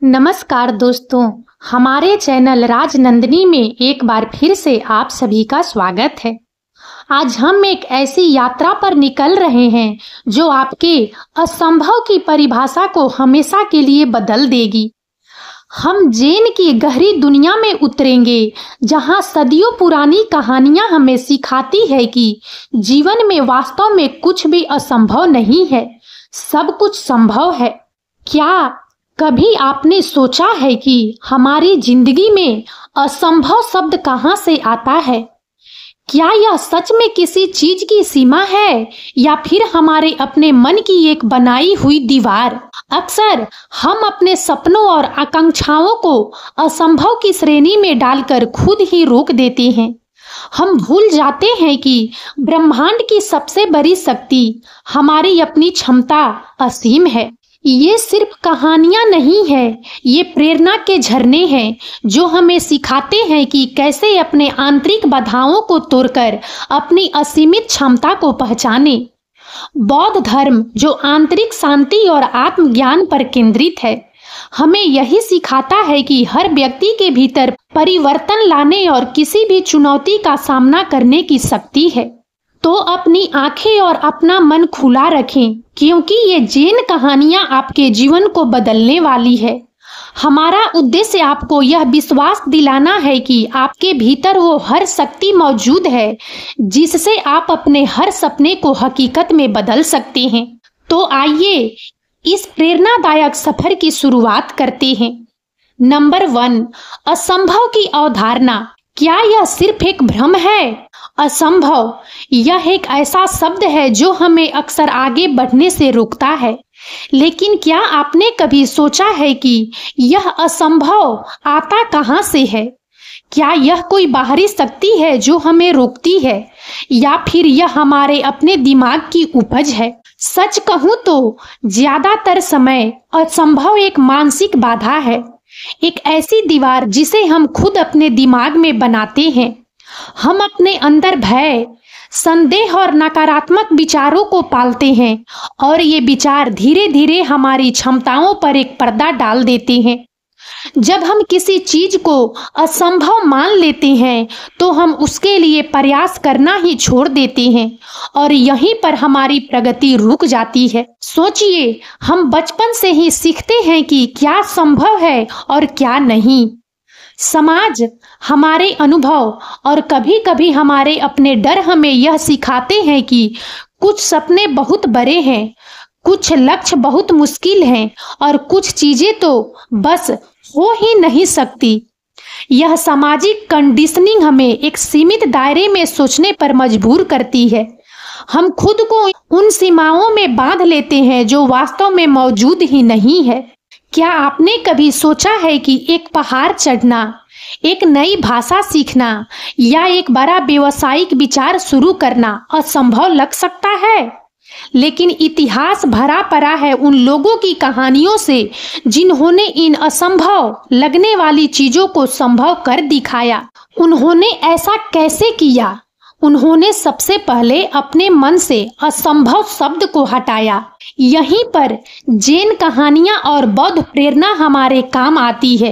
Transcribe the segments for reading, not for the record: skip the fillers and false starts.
नमस्कार दोस्तों, हमारे चैनल राजनंदिनी में एक बार फिर से आप सभी का स्वागत है। आज हम एक ऐसी यात्रा पर निकल रहे हैं जो आपके असंभव की परिभाषा को हमेशा के लिए बदल देगी। हम जैन की गहरी दुनिया में उतरेंगे, जहां सदियों पुरानी कहानियां हमें सिखाती है कि जीवन में वास्तव में कुछ भी असंभव नहीं है, सब कुछ संभव है। क्या कभी आपने सोचा है कि हमारी जिंदगी में असंभव शब्द कहां से आता है? क्या यह सच में किसी चीज की सीमा है या फिर हमारे अपने मन की एक बनाई हुई दीवार? अक्सर हम अपने सपनों और आकांक्षाओं को असंभव की श्रेणी में डालकर खुद ही रोक देते हैं। हम भूल जाते हैं कि ब्रह्मांड की सबसे बड़ी शक्ति हमारी अपनी क्षमता असीम है। ये सिर्फ कहानियां नहीं है, ये प्रेरणा के झरने हैं जो हमें सिखाते हैं कि कैसे अपने आंतरिक बाधाओं को तोड़कर अपनी असीमित क्षमता को पहचाने। बौद्ध धर्म, जो आंतरिक शांति और आत्मज्ञान पर केंद्रित है, हमें यही सिखाता है कि हर व्यक्ति के भीतर परिवर्तन लाने और किसी भी चुनौती का सामना करने की शक्ति है। तो अपनी आंखें और अपना मन खुला रखें, क्योंकि ये जैन कहानियां आपके जीवन को बदलने वाली है। हमारा उद्देश्य आपको यह विश्वास दिलाना है कि आपके भीतर वो हर शक्ति मौजूद है जिससे आप अपने हर सपने को हकीकत में बदल सकते हैं। तो आइए इस प्रेरणादायक सफर की शुरुआत करते हैं। नंबर 1, असंभव की अवधारणा। क्या यह सिर्फ एक भ्रम है? असंभव यह एक ऐसा शब्द है जो हमें अक्सर आगे बढ़ने से रोकता है। लेकिन क्या आपने कभी सोचा है कि यह असंभव आता कहां से है? क्या यह कोई बाहरी शक्ति है जो हमें रोकती है, या फिर यह हमारे अपने दिमाग की उपज है? सच कहूं तो ज्यादातर समय असंभव एक मानसिक बाधा है, एक ऐसी दीवार जिसे हम खुद अपने दिमाग में बनाते हैं। हम अपने अंदर भय, संदेह और नकारात्मक विचारों को पालते हैं और ये विचार धीरे धीरे हमारी क्षमताओं पर एक पर्दा डाल देते हैं। जब हम किसी चीज को असंभव मान लेते हैं तो हम उसके लिए प्रयास करना ही छोड़ देते हैं और यहीं पर हमारी प्रगति रुक जाती है। सोचिए, हम बचपन से ही सीखते हैं कि क्या संभव है और क्या नहीं। समाज, हमारे अनुभव और कभी कभी हमारे अपने डर हमें यह सिखाते हैं कि कुछ सपने बहुत बड़े हैं, कुछ लक्ष्य बहुत मुश्किल हैं और कुछ चीजें तो बस हो ही नहीं सकती। यह सामाजिक कंडीशनिंग हमें एक सीमित दायरे में सोचने पर मजबूर करती है। हम खुद को उन सीमाओं में बांध लेते हैं जो वास्तव में मौजूद ही नहीं है। क्या आपने कभी सोचा है कि एक पहाड़ चढ़ना, एक नई भाषा सीखना या एक बड़ा व्यावसायिक विचार शुरू करना असंभव लग सकता है? लेकिन इतिहास भरा पड़ा है उन लोगों की कहानियों से जिन्होंने इन असंभव लगने वाली चीजों को संभव कर दिखाया। उन्होंने ऐसा कैसे किया? उन्होंने सबसे पहले अपने मन से असंभव शब्द को हटाया। यहीं पर जैन कहानियां और बौद्ध प्रेरणा हमारे काम आती है।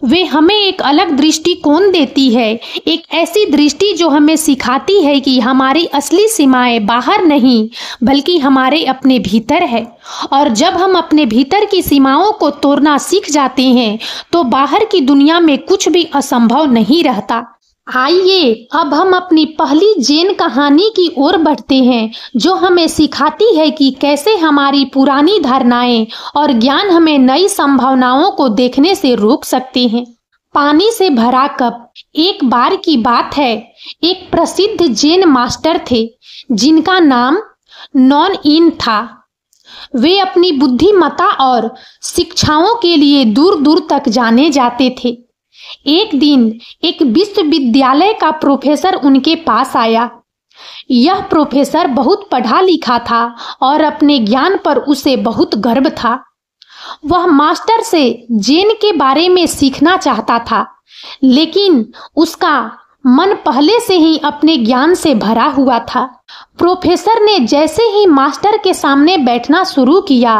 वे हमें एक अलग दृष्टिकोण देती है, एक ऐसी दृष्टि जो हमें सिखाती है कि हमारी असली सीमाएं बाहर नहीं बल्कि हमारे अपने भीतर है। और जब हम अपने भीतर की सीमाओं को तोड़ना सीख जाते हैं तो बाहर की दुनिया में कुछ भी असंभव नहीं रहता। आइए अब हम अपनी पहली जैन कहानी की ओर बढ़ते हैं, जो हमें सिखाती है कि कैसे हमारी पुरानी धारणाएं और ज्ञान हमें नई संभावनाओं को देखने से रोक सकते हैं। पानी से भरा कप। एक बार की बात है, एक प्रसिद्ध जैन मास्टर थे जिनका नाम नॉन इन था। वे अपनी बुद्धिमत्ता और शिक्षाओं के लिए दूर दूर तक जाने जाते थे। एक दिन एक विश्वविद्यालय का प्रोफेसर उनके पास आया। यह प्रोफेसर बहुत पढ़ा लिखा था और अपने ज्ञान पर उसे बहुत गर्व था। वह मास्टर से जैन के बारे में सीखना चाहता था, लेकिन उसका मन पहले से ही अपने ज्ञान से भरा हुआ था। प्रोफेसर ने जैसे ही मास्टर के सामने बैठना शुरू किया,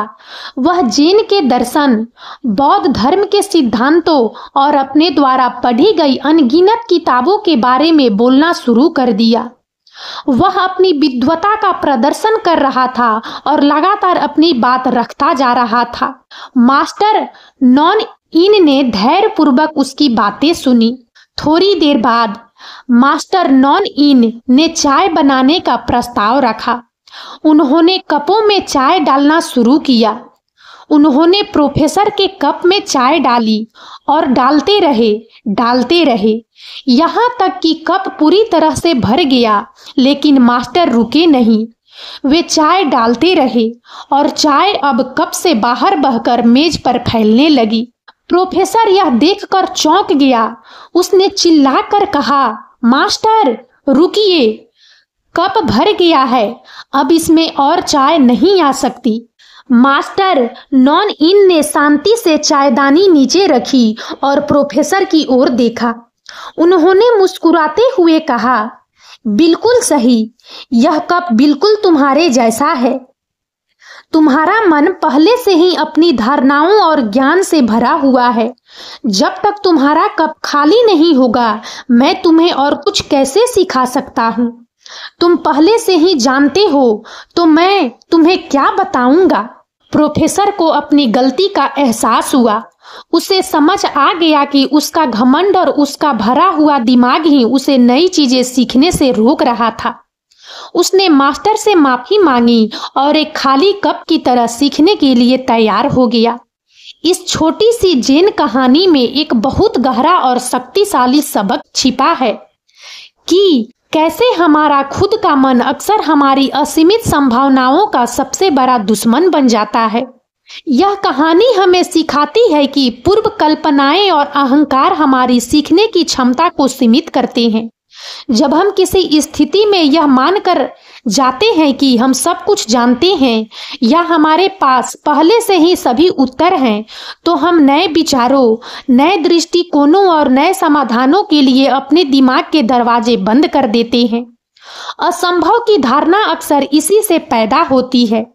वह जैन के दर्शन, बौद्ध धर्म के सिद्धांतों और अपने द्वारा पढ़ी गई अनगिनत किताबों के बारे में बोलना शुरू कर दिया। वह अपनी विद्वता का प्रदर्शन कर रहा था और लगातार अपनी बात रखता जा रहा था। मास्टर नॉन इन ने धैर्यपूर्वक उसकी बातें सुनी। थोड़ी देर बाद मास्टर नॉन इन ने चाय बनाने का प्रस्ताव रखा। उन्होंने कपों में चाय डालना शुरू किया। उन्होंने प्रोफेसर के कप में चाय डाली और डालते रहे यहाँ तक कि कप पूरी तरह से भर गया, लेकिन मास्टर रुके नहीं। वे चाय डालते रहे और चाय अब कप से बाहर बहकर मेज पर फैलने लगी। प्रोफेसर यह देखकर चौंक गया। उसने चिल्लाकर कहा, मास्टर रुकिए, कप भर गया है, अब इसमें और चाय नहीं आ सकती। मास्टर नॉन इन ने शांति से चायदानी नीचे रखी और प्रोफेसर की ओर देखा। उन्होंने मुस्कुराते हुए कहा, बिल्कुल सही, यह कप बिल्कुल तुम्हारे जैसा है। तुम्हारा मन पहले से ही अपनी धारणाओं और ज्ञान से भरा हुआ है। जब तक तुम्हारा कप खाली नहीं होगा, मैं तुम्हें और कुछ कैसे सिखा सकता हूँ? तुम पहले से ही जानते हो, तो मैं तुम्हें क्या बताऊंगा? प्रोफेसर को अपनी गलती का एहसास हुआ। उसे समझ आ गया कि उसका घमंड और उसका भरा हुआ दिमाग ही उसे नई चीजें सीखने से रोक रहा था। उसने मास्टर से माफी मांगी और एक खाली कप की तरह सीखने के लिए तैयार हो गया। इस छोटी सी जैन कहानी में एक बहुत गहरा और शक्तिशाली सबक छिपा है कि कैसे हमारा खुद का मन अक्सर हमारी असीमित संभावनाओं का सबसे बड़ा दुश्मन बन जाता है। यह कहानी हमें सिखाती है कि पूर्व कल्पनाएं और अहंकार हमारी सीखने की क्षमता को सीमित करते हैं। जब हम किसी स्थिति में यह मानकर जाते हैं कि हम सब कुछ जानते हैं या हमारे पास पहले से ही सभी उत्तर हैं, तो हम नए विचारों, नए दृष्टिकोणों और नए समाधानों के लिए अपने दिमाग के दरवाजे बंद कर देते हैं। असंभव की धारणा अक्सर इसी से पैदा होती है।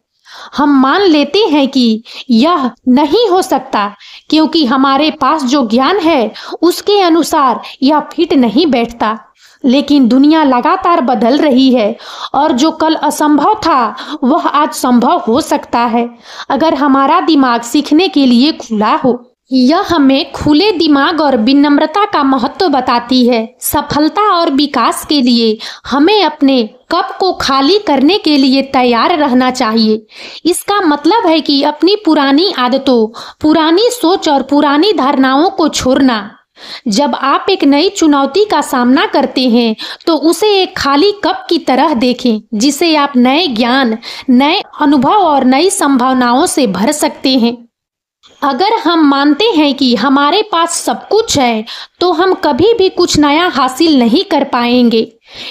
हम मान लेते हैं कि यह नहीं हो सकता क्योंकि हमारे पास जो ज्ञान है उसके अनुसार यह फिट नहीं बैठता। लेकिन दुनिया लगातार बदल रही है और जो कल असंभव था वह आज संभव हो सकता है, अगर हमारा दिमाग सीखने के लिए खुला हो। यह हमें खुले दिमाग और विनम्रता का महत्व बताती है। सफलता और विकास के लिए हमें अपने कप को खाली करने के लिए तैयार रहना चाहिए। इसका मतलब है कि अपनी पुरानी आदतों, पुरानी सोच और पुरानी धारणाओं को छोड़ना। जब आप एक नई चुनौती का सामना करते हैं तो उसे एक खाली कप की तरह देखें, जिसे आप नए ज्ञान, नए अनुभव और नई संभावनाओं से भर सकते हैं। अगर हम मानते हैं कि हमारे पास सब कुछ है, तो हम कभी भी कुछ नया हासिल नहीं कर पाएंगे।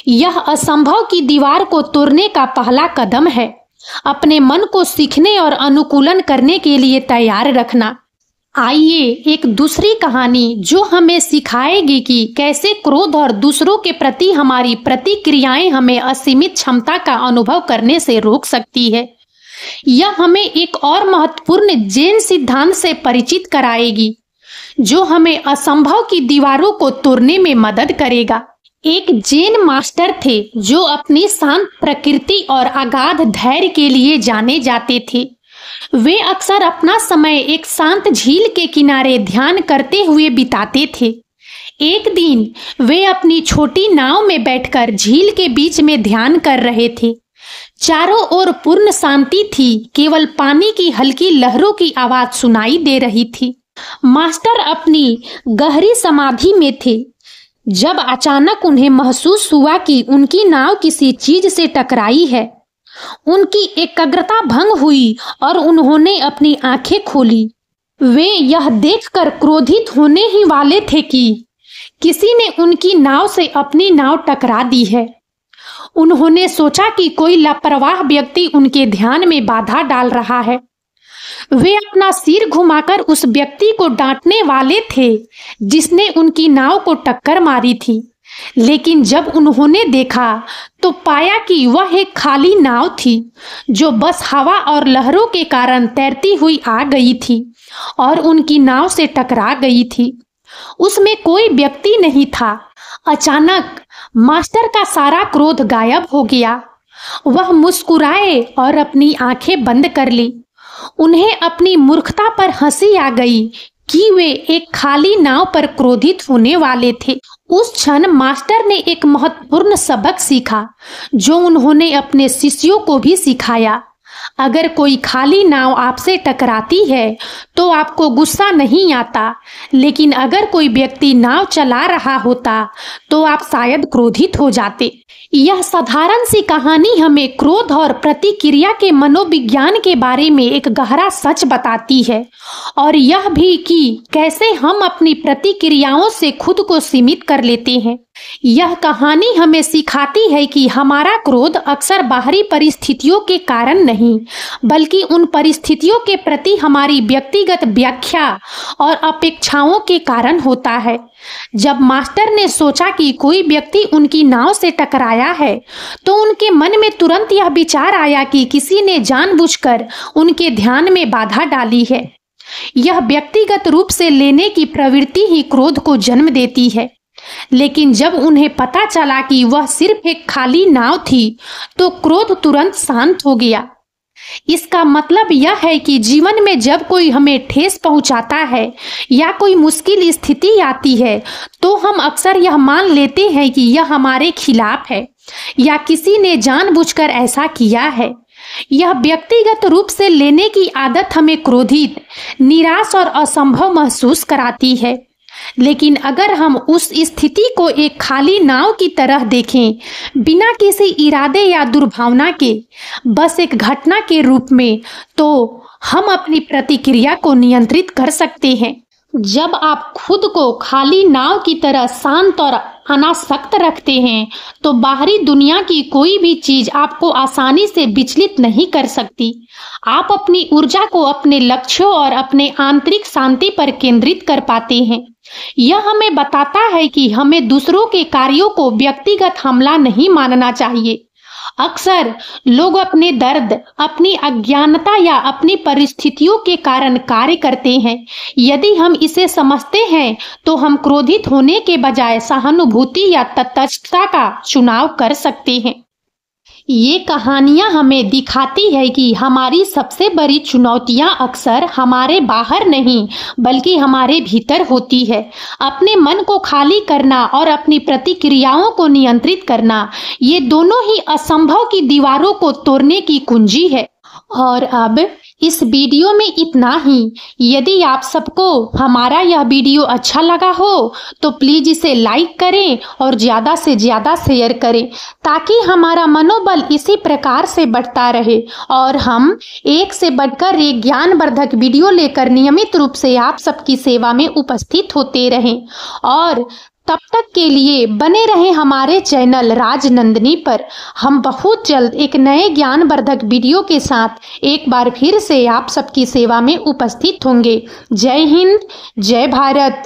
यह असंभव की दीवार को तोड़ने का पहला कदम है। अपने मन को सीखने और अनुकूलन करने के लिए तैयार रखना। आइए एक दूसरी कहानी जो हमें सिखाएगी कि कैसे क्रोध और दूसरों के प्रति हमारी प्रतिक्रियाएं हमें असीमित क्षमता का अनुभव करने से रोक सकती है। यह हमें एक और महत्वपूर्ण जैन सिद्धांत से परिचित कराएगी जो हमें असंभव की दीवारों को तोड़ने में मदद करेगा। एक जैन मास्टर थे जो अपनी शांत प्रकृति और अगाध धैर्य के लिए जाने जाते थे। वे अक्सर अपना समय एक शांत झील के किनारे ध्यान करते हुए बिताते थे। एक दिन वे अपनी छोटी नाव में बैठकर झील के बीच में ध्यान कर रहे थे। चारों ओर पूर्ण शांति थी, केवल पानी की हल्की लहरों की आवाज सुनाई दे रही थी। मास्टर अपनी गहरी समाधि में थे जब अचानक उन्हें महसूस हुआ कि उनकी नाव किसी चीज से टकराई है। उनकी एकाग्रता भंग हुई और उन्होंने अपनी आंखें खोली। वे यह देखकर क्रोधित होने ही वाले थे कि किसी ने उनकी नाव से अपनी नाव टकरा दी है। उन्होंने सोचा कि कोई लापरवाह व्यक्ति उनके ध्यान में बाधा डाल रहा है। वे अपना सिर घुमाकर उस व्यक्ति को डांटने वाले थे जिसने उनकी नाव को टक्कर मारी थी, लेकिन जब उन्होंने देखा तो पाया कि वह एक खाली नाव थी जो बस हवा और लहरों के कारण तैरती हुई आ गई थी और उनकी नाव से टकरा गई थी। उसमें कोई व्यक्ति नहीं था। अचानक मास्टर का सारा क्रोध गायब हो गया। वह मुस्कुराए और अपनी आंखें बंद कर ली। उन्हें अपनी मूर्खता पर हंसी आ गई कि वे एक खाली नाव पर क्रोधित होने वाले थे। उस क्षण मास्टर ने एक महत्वपूर्ण सबक सीखा जो उन्होंने अपने शिष्यों को भी सिखाया। अगर कोई खाली नाव आपसे टकराती है तो आपको गुस्सा नहीं आता, लेकिन अगर कोई व्यक्ति नाव चला रहा होता तो आप शायद क्रोधित हो जाते। यह साधारण सी कहानी हमें क्रोध और प्रतिक्रिया के मनोविज्ञान के बारे में एक गहरा सच बताती है, और यह भी कि कैसे हम अपनी प्रतिक्रियाओं से खुद को सीमित कर लेते हैं। यह कहानी हमें सिखाती है कि हमारा क्रोध अक्सर बाहरी परिस्थितियों के कारण नहीं, बल्कि उन परिस्थितियों के प्रति हमारी व्यक्तिगत व्याख्या और अपेक्षाओं के कारण होता है। जब मास्टर ने सोचा कि कोई व्यक्ति उनकी नाव से टकराया है तो उनके मन में तुरंत यह विचार आया कि किसी ने जानबूझकर उनके ध्यान में बाधा डाली है। यह व्यक्तिगत रूप से लेने की प्रवृत्ति ही क्रोध को जन्म देती है। लेकिन जब उन्हें पता चला कि वह सिर्फ एक खाली नाव थी तो क्रोध तुरंत शांत हो गया। इसका मतलब यह है कि जीवन में जब कोई हमें ठेस पहुंचाता है या कोई मुश्किल स्थिति आती है तो हम अक्सर यह मान लेते हैं कि यह हमारे खिलाफ है या किसी ने जानबूझकर ऐसा किया है। यह व्यक्तिगत रूप से लेने की आदत हमें क्रोधित, निराश और असंभव महसूस कराती है। लेकिन अगर हम उस स्थिति को एक खाली नाव की तरह देखें, बिना किसी इरादे या दुर्भावना के, बस एक घटना के रूप में, तो हम अपनी प्रतिक्रिया को नियंत्रित कर सकते हैं। जब आप खुद को खाली नाव की तरह शांत और अनासक्त रखते हैं तो बाहरी दुनिया की कोई भी चीज आपको आसानी से विचलित नहीं कर सकती। आप अपनी ऊर्जा को अपने लक्ष्यों और अपने आंतरिक शांति पर केंद्रित कर पाते हैं। यह हमें बताता है कि हमें दूसरों के कार्यों को व्यक्तिगत हमला नहीं मानना चाहिए। अक्सर लोग अपने दर्द, अपनी अज्ञानता या अपनी परिस्थितियों के कारण कार्य करते हैं। यदि हम इसे समझते हैं तो हम क्रोधित होने के बजाय सहानुभूति या तटस्थता का चुनाव कर सकते हैं। ये कहानियां हमें दिखाती है कि हमारी सबसे बड़ी चुनौतियां अक्सर हमारे बाहर नहीं बल्कि हमारे भीतर होती है। अपने मन को खाली करना और अपनी प्रतिक्रियाओं को नियंत्रित करना, ये दोनों ही असंभव की दीवारों को तोड़ने की कुंजी है। और अब इस वीडियो में इतना ही। यदि आप सबको हमारा यह वीडियो अच्छा लगा हो तो प्लीज इसे लाइक करें और ज्यादा से ज्यादा शेयर करें ताकि हमारा मनोबल इसी प्रकार से बढ़ता रहे और हम एक से बढ़कर एक ज्ञानवर्धक वीडियो लेकर नियमित रूप से आप सबकी सेवा में उपस्थित होते रहें। और तब तक के लिए बने रहें हमारे चैनल राजनंदिनी पर। हम बहुत जल्द एक नए ज्ञानवर्धक वीडियो के साथ एक बार फिर से आप सबकी सेवा में उपस्थित होंगे। जय हिंद, जय भारत।